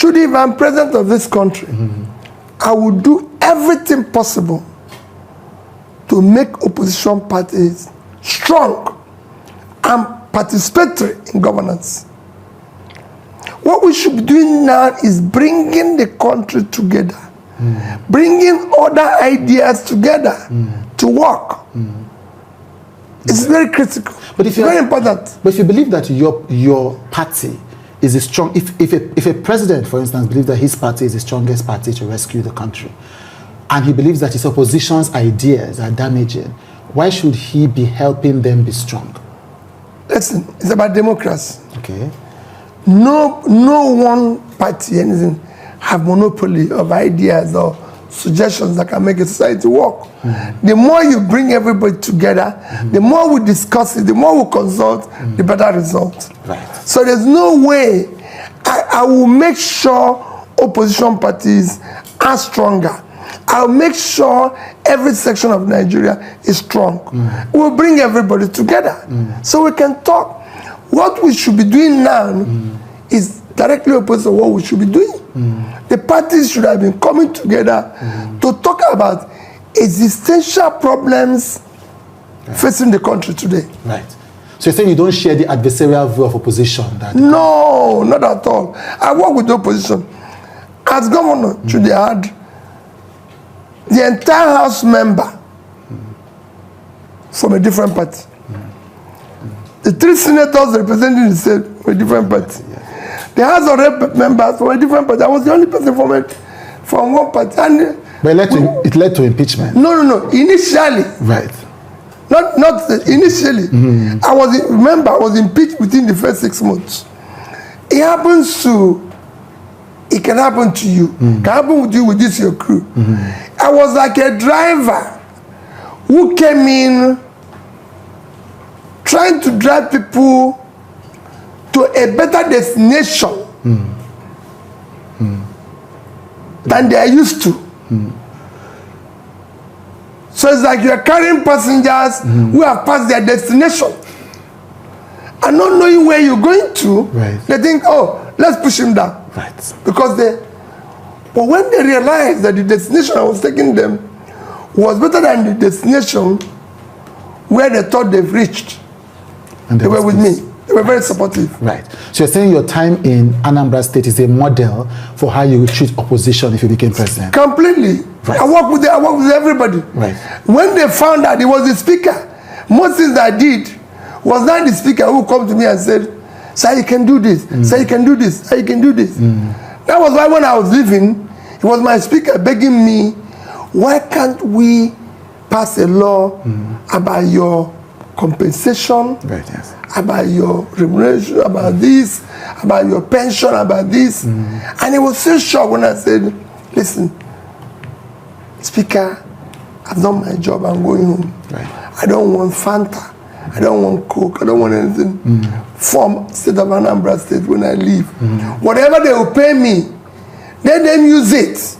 Truly, if I'm president of this country, I will do everything possible to make opposition parties strong and participatory in governance. What we should be doing now is bringing the country together, bringing other ideas together to work. It's very critical. But if very important. But if you believe that your party is a strong, if a president, for instance, believes that his party is the strongest party to rescue the country, and he believes that his opposition's ideas are damaging, why should he be helping them be strong? Listen, it's about democracy. Okay. No one party, anything, have monopoly of ideas or suggestions that can make a society work. The more you bring everybody together, the more we discuss it, the more we consult, the better result. Right. So there's no way I will make sure opposition parties are stronger. I'll make sure every section of Nigeria is strong. We'll bring everybody together so we can talk. What we should be doing now is directly opposite to what we should be doing. The parties should have been coming together to talk about existential problems facing the country today. Right. So you're saying you don't share the adversarial view of opposition? No, not at all. I work with the opposition. As governor, Trudy had the entire House member from a different party. The 3 senators representing the state from a different party. The House of Rep members from a different party. I was the only person from one party. And but it led to impeachment. No. Initially. Right. Not initially. I was impeached within the first 6 months. It can happen to you. It can happen with you with this your crew. I was like a driver who came in trying to drive people to a better destination than they are used to. So it's like you are carrying passengers who have passed their destination and not knowing where you're going to. Right. They think, oh, let's push him down. Right. Because but when they realized that the destination I was taking them was better than the destination where they thought they've reached, and they were with me. They were very supportive. Right. So you're saying your time in Anambra State is a model for how you would treat opposition if you became president? Completely. Right. I work with everybody. Right. When they found out he was the speaker, most things I did was not the speaker who come to me and said, sir, you can do this. Sir, you can do this. Sir, you can do this. That was why when I was leaving, it was my speaker begging me, why can't we pass a law about your compensation, right, yes, about your remuneration, about this, about your pension, about this. And he was so shocked when I said, listen, Speaker, I've done my job, I'm going home. Right. I don't want Fanta, I don't want Coke, I don't want anything from state of Anambra State when I leave. Whatever they will pay me, let them use it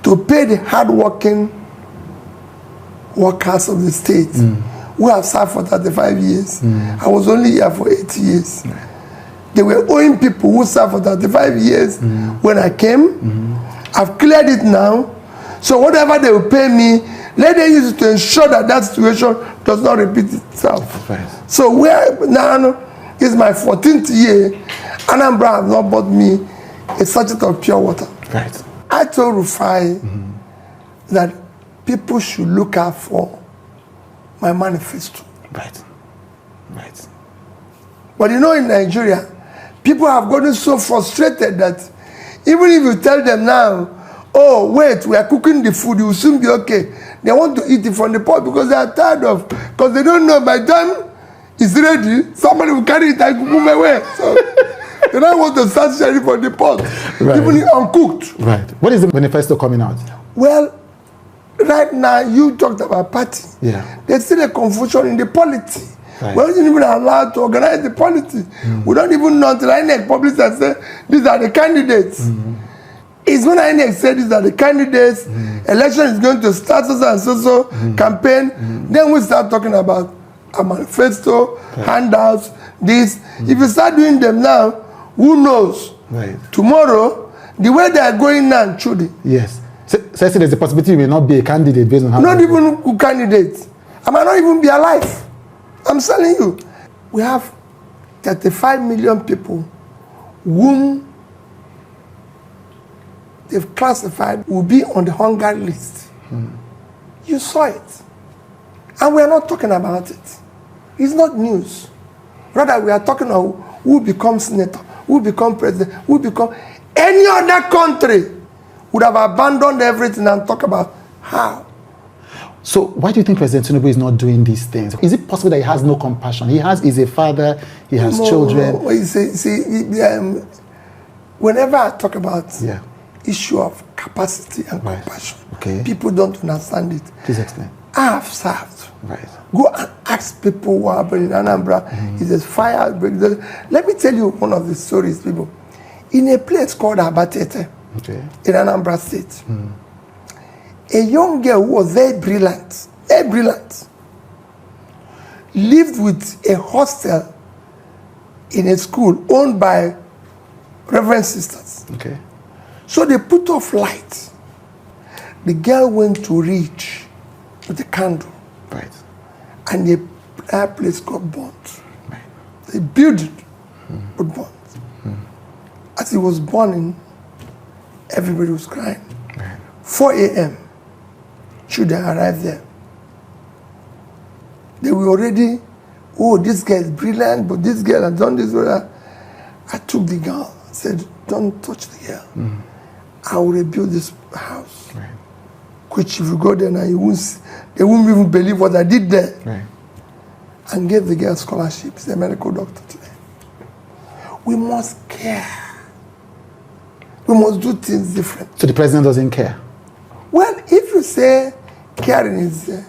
to pay the hard-working workers of the state who have served for 35 years. I was only here for 8 years. They were owing people who served for 35 years when I came. I've cleared it now. So whatever they will pay me, let them use it to ensure that that situation does not repeat itself. Right. So where now is my 14th year, Anambra has not bought me a sachet of pure water. Right. I told Rufai that people should look out for my manifesto. Right. Right. But you know, in Nigeria, people have gotten so frustrated that even if you tell them now, oh, wait, we are cooking the food, you will soon be okay, they want to eat it from the pot because they are tired of, because they don't know by the time it's ready, somebody will carry it and move away. So they don't want to start sharing from the pot, right, even uncooked. Right. What is the manifesto coming out? Well, right now, you talked about party. Yeah. There's still a confusion in the polity. Right. We're not even allowed to organize the polity. We don't even know until INEC published and say, these are the candidates. It's when INEC said these are the candidates, election is going to start so campaign, then we start talking about a manifesto, handouts, this. If you start doing them now, who knows? Right. Tomorrow, The way they are going now, truly. Yes. So there's a possibility you may not be a candidate based on how. Not even a candidate. I might not even be alive. I'm telling you. We have 35 million people whom they've classified will be on the hunger list. You saw it. And we are not talking about it. It's not news. Rather, we are talking about who becomes senator, who becomes president, who become... Any other country would have abandoned everything and talk about how. So why do you think President Tinubu is not doing these things? Is it possible that he has no compassion? He's a father, he has children. Whenever I talk about issue of capacity and compassion, people don't understand it. Please explain. I have served. Go and ask people who are in Anambra. It is fire. Let me tell you one of the stories, people. In a place called Abatete, in Anambra State, a young girl who was very brilliant, lived with a hostel in a school owned by Reverend Sisters. So they put off light. The girl went to read with a candle. And that place got burnt. The building got burnt. As he was burning, everybody was crying. 4 a.m. children arrived there. They were already, oh, this girl is brilliant, but this girl has done this. I took the girl and said, don't touch the girl. I will rebuild this house. Which if you go there now, they won't even believe what I did there. And gave the girl scholarship. She's a medical doctor today. We must care. We must do things different. So the president doesn't care? Well, if you say caring is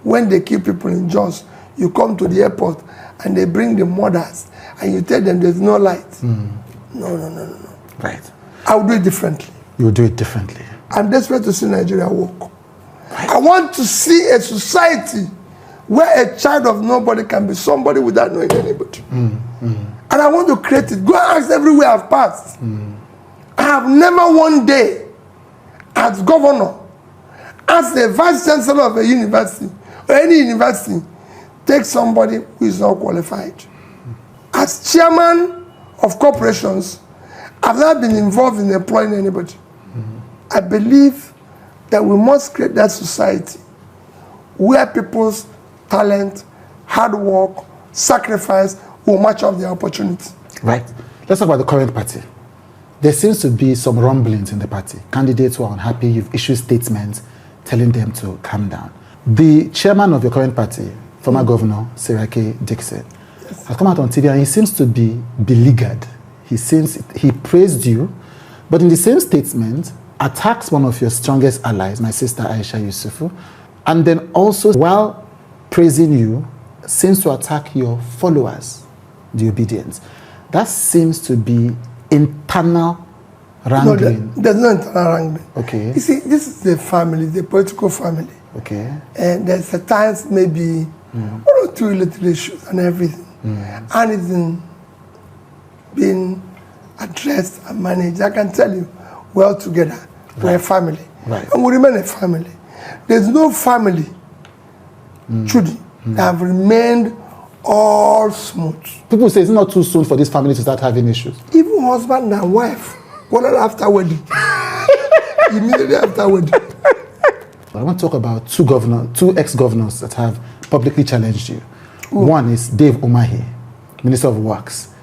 when they keep people in jails, you come to the airport and they bring the mothers and you tell them there's no light. No. I will do it differently. You will do it differently. I'm desperate to see Nigeria work. I want to see a society where a child of nobody can be somebody without knowing anybody. And I want to create it. Go and ask everywhere I've passed. I have never one day, as governor, as the vice chancellor of a university, or any university, take somebody who is not qualified. As chairman of corporations, I've not been involved in employing anybody. I believe that we must create that society where people's talent, hard work, sacrifice will match up the opportunity. Right. Let's talk about the current party. There seems to be some rumblings in the party. Candidates who are unhappy, you've issued statements telling them to calm down. The chairman of your current party, former Governor Seriake Dickson, has come out on TV and he seems to be beleaguered. He praised you, but in the same statement, attacks one of your strongest allies, my sister Aisha Yusufu, and then also, while praising you, seems to attack your followers, the obedience. That seems to be internal wrangling. No, there's no internal wrangling. Okay. You see, this is the family, the political family. Okay. And there's at times maybe one or two little issues and everything. And it's been addressed and managed. I can tell you, we're all together. We're a family. And we remain a family. There's no family, truly, that have remained all smooth. People say it's not too soon for this family to start having issues. Even husband and wife, one after wedding. Immediately after wedding. I want to talk about two ex-governors that have publicly challenged you. One is Dave Umahi, Minister of Works,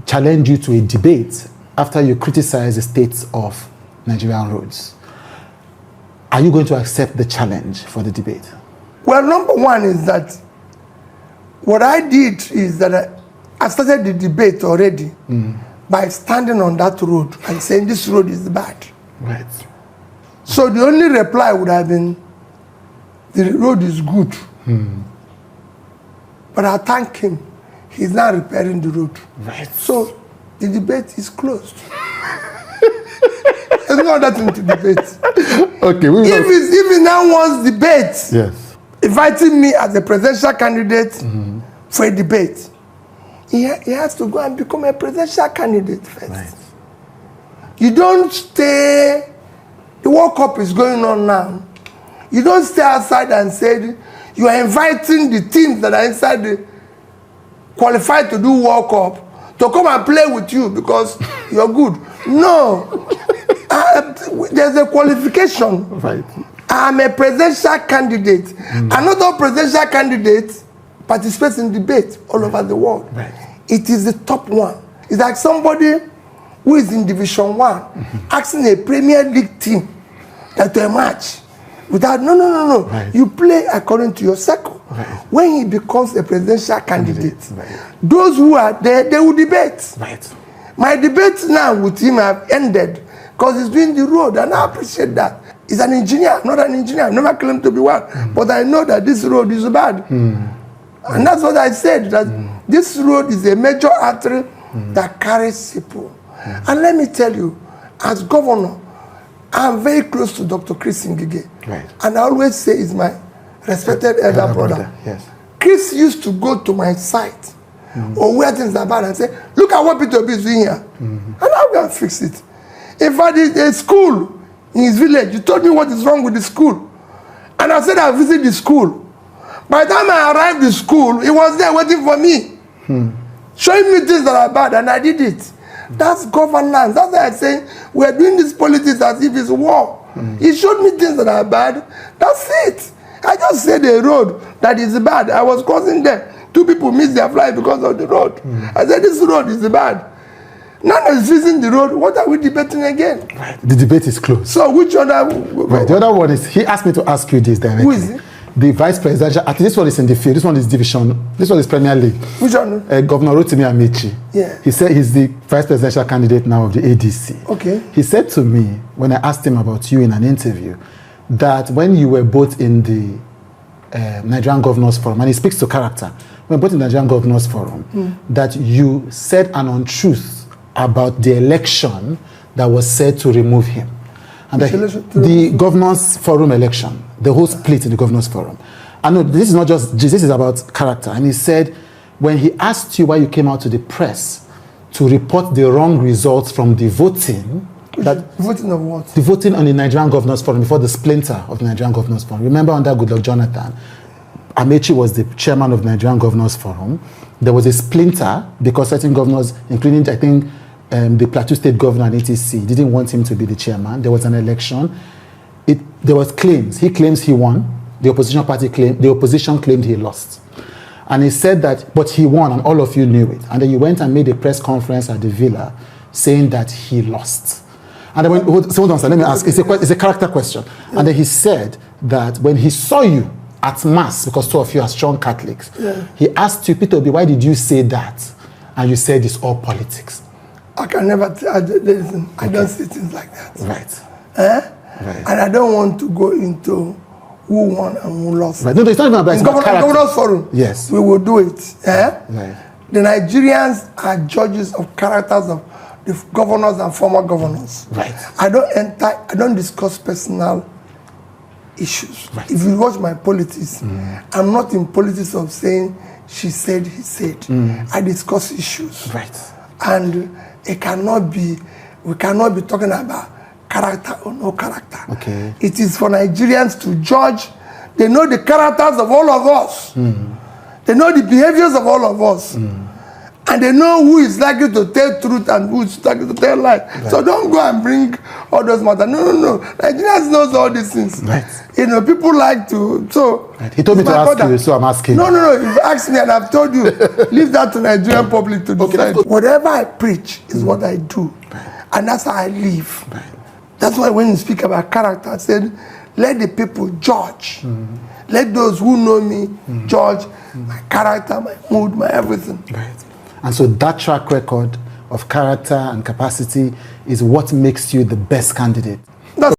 challenged you to a debate after you criticized the state of Nigerian roads. Are you going to accept the challenge for the debate? Well, number one is that what I did is that I started the debate already by standing on that road and saying this road is bad. Right. So the only reply would have been, the road is good. But I thank him. He's now repairing the road. Right. So the debate is closed. There's no other thing to debate. Okay. If he now wants debate, yes, inviting me as a presidential candidate for a debate, he has to go and become a presidential candidate first. Right. You don't stay, the World Cup is going on now. You don't stay outside and say you are inviting the teams that are inside the qualified to do World Cup to come and play with you because you're good. No. There's a qualification. Right. I'm a presidential candidate. Another presidential candidate participates in debate all over the world. Right. It is the top one. It's like somebody who is in Division 1 asking a Premier League team that to a match without no. Right. You play according to your circle. Right. When he becomes a presidential candidate, those who are there, they will debate. Right. My debates now with him have ended because he's doing the road, and I appreciate that. He's an engineer, not an engineer. I've never claimed to be one, but I know that this road is bad. And that's what I said, that this road is a major artery that carries people. And let me tell you, as governor, I'm very close to Dr. Chris Ngige. Right. And I always say he's my respected elder brother. Yes. Chris used to go to my site or where things are bad and say, look at what Peter B is doing here. And I'm going to fix it. In fact, a school in his village, you told me what is wrong with the school. And I said I'll visit the school. By the time I arrived at the school, he was there waiting for me. Showing me things that are bad, and I did it. That's governance. That's why I say we're doing this politics as if it's war. He showed me things that are bad. That's it. I just said a road that is bad. I was crossing there. 2 people missed their flight because of the road. I said this road is bad. Now is fixing the road. What are we debating again? Right. The debate is closed. So which other? Right. The other one is, he asked me to ask you this directly. Who is it? The vice presidential, I think this one is in the field, this one is division, this one is Premier League. Which one? Governor Rotimi Amechi. Yeah. He said he's the vice presidential candidate now of the ADC. Okay. He said to me, when I asked him about you in an interview, that when you were both in the Nigerian Governors Forum, and he speaks to character, when both in the Nigerian Governors Forum, that you said an untruth about the election that was said to remove him. And the Governors Forum election, the whole split in the Governors Forum. I know this is not just, this is about character. And he said, when he asked you why you came out to the press to report the wrong results from the voting, that voting of what? the voting on the Nigerian Governors Forum before the splinter of the Nigerian Governors Forum. Remember under Goodluck Jonathan, Amechi was the chairman of the Nigerian Governors Forum. There was a splinter because certain governors, including, I think, the Plateau State governor and ATC didn't want him to be the chairman. There was an election. There was claims. He claims he won. The opposition party claimed, the opposition claimed he lost. And he said that, but he won and all of you knew it. And then you went and made a press conference at the villa saying that he lost. And then hold on, sir, let me ask. It's a character question. And then he said that when he saw you at mass, because 2 of you are strong Catholics, he asked you, Peter Obi, why did you say that? And you said it's all politics. I can never, I don't see things like that. Right. Right. And I don't want to go into who won and who lost. Right. No, it's not even about Governors Forum. Yes. We will do it. Right. The Nigerians are judges of characters of the governors and former governors. Right. I don't discuss personal issues. Right. If you watch my politics, I'm not in politics of saying she said, he said. I discuss issues. Right. And it cannot be, we cannot be talking about character or no character. Okay. It is for Nigerians to judge. They know the characters of all of us. They know the behaviors of all of us. And they know who is likely to tell truth and who is likely to tell lie. Right. So don't go and bring all those matters. No. Nigerians knows all these things. Right. You know, people like to, so. Right. He told me to ask you, so I'm asking. No. If you ask me and I've told you, leave that to Nigerian public to decide. Whatever I preach is what I do. Right. And that's how I live. Right. That's why when you speak about character, I said, let the people judge. Let those who know me judge my character, my mood, my everything. Right. And so that track record of character and capacity is what makes you the best candidate.